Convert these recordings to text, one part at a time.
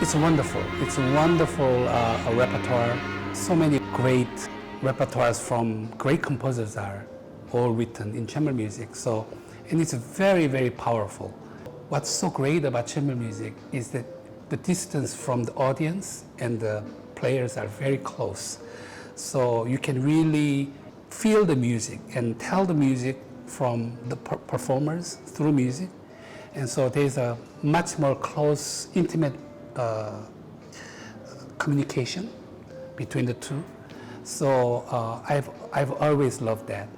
It's wonderful. It's a wonderful repertoire. So many great repertoires from great composers are all written in chamber music. So, and it's very, very powerful. What's so great about chamber music is that the distance from the audience and the players are very close. So you can really feel the music and tell the music from the performers through music. And so there's a much more close, intimate communication between the two. So I've always loved that.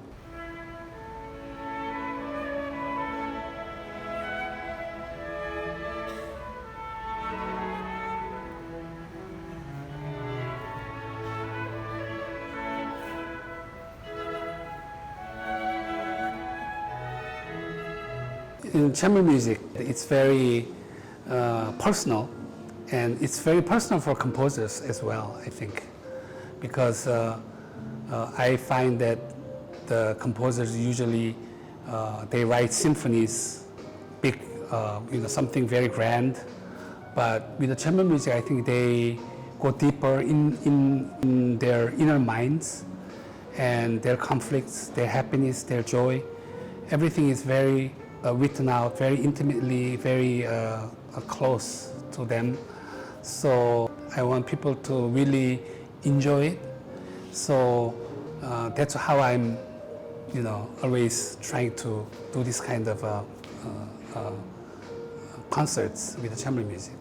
In chamber music, it's very personal, and it's very personal for composers as well, I think, because I find that the composers usually they write symphonies, big, something very grand, but with the chamber music, I think they go deeper in their inner minds and their conflicts, their happiness, their joy. Everything is very written out very intimately, very close to them. So I want people to really enjoy it. So that's how I'm, always trying to do this kind of concerts with the chamber music.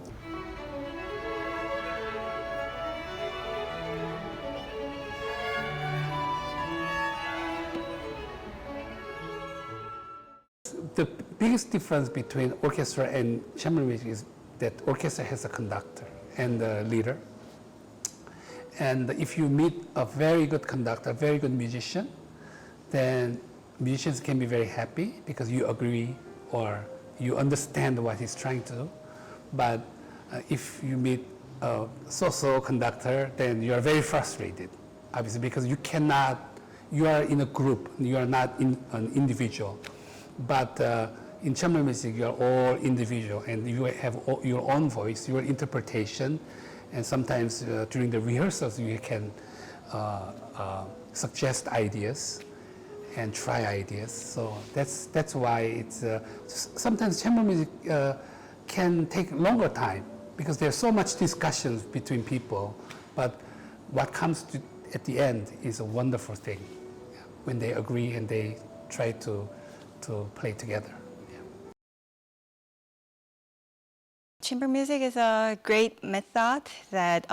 The biggest difference between orchestra and chamber music is that orchestra has a conductor and a leader. And if you meet a very good conductor, a very good musician, then musicians can be very happy because you agree or you understand what he's trying to do. But if you meet a so-so conductor, then you are very frustrated, obviously, because you are in a group, you are not an individual. But in chamber music, you are all individual, and you have your own voice, your interpretation, and sometimes during the rehearsals, you can suggest ideas and try ideas. So that's why it's sometimes chamber music can take longer time because there's so much discussions between people. But what comes at the end is a wonderful thing when they agree and they try to play together. Yeah. Chamber music is a great method that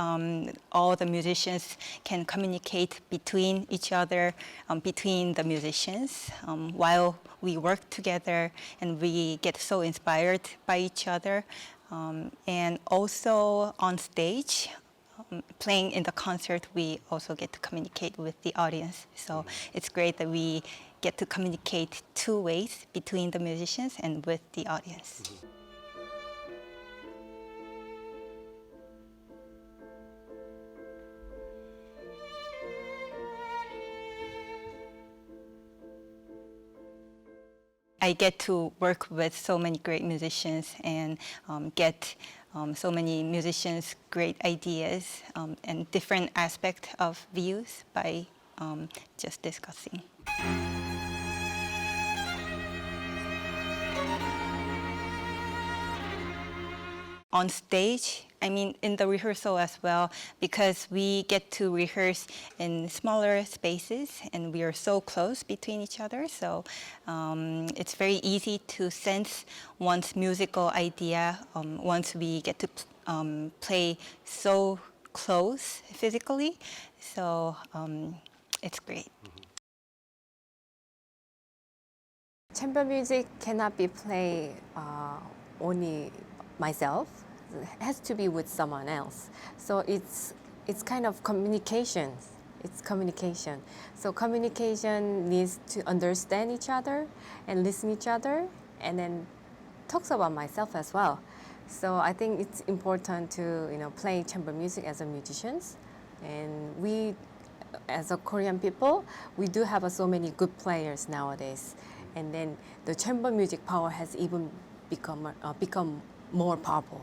all the musicians can communicate between each other, between the musicians, while we work together and we get so inspired by each other. And also on stage, playing in the concert, we also get to communicate with the audience. So it's great that we get to communicate two ways between the musicians and with the audience. I get to work with so many great musicians and get so many musicians' great ideas and different aspects of views by just discussing. On stage, I mean in the rehearsal as well, because we get to rehearse in smaller spaces and we are so close between each other, so it's very easy to sense one's musical idea once we get to play so close physically, so it's great. Chamber music cannot be played only myself. It has to be with someone else. So it's kind of communication. It's communication. So communication needs to understand each other and listen each other, and then talks about myself as well. So I think it's important to play chamber music as a musicians, and we, as a Korean people, we do have so many good players nowadays. And then the chamber music power has even become more powerful.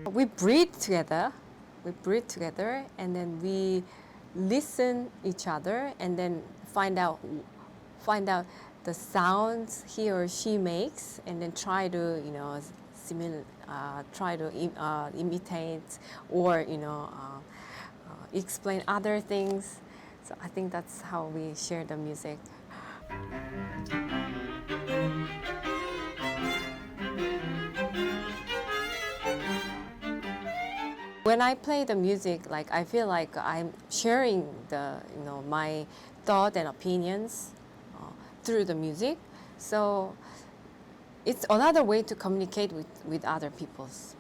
We breathe together. We breathe together, and then we listen each other, and then find out the sounds he or she makes, and then try to imitate or explain other things. So I think that's how we share the music. When I play the music, like I feel like I'm sharing my thought and opinions through the music. So it's another way to communicate with other peoples.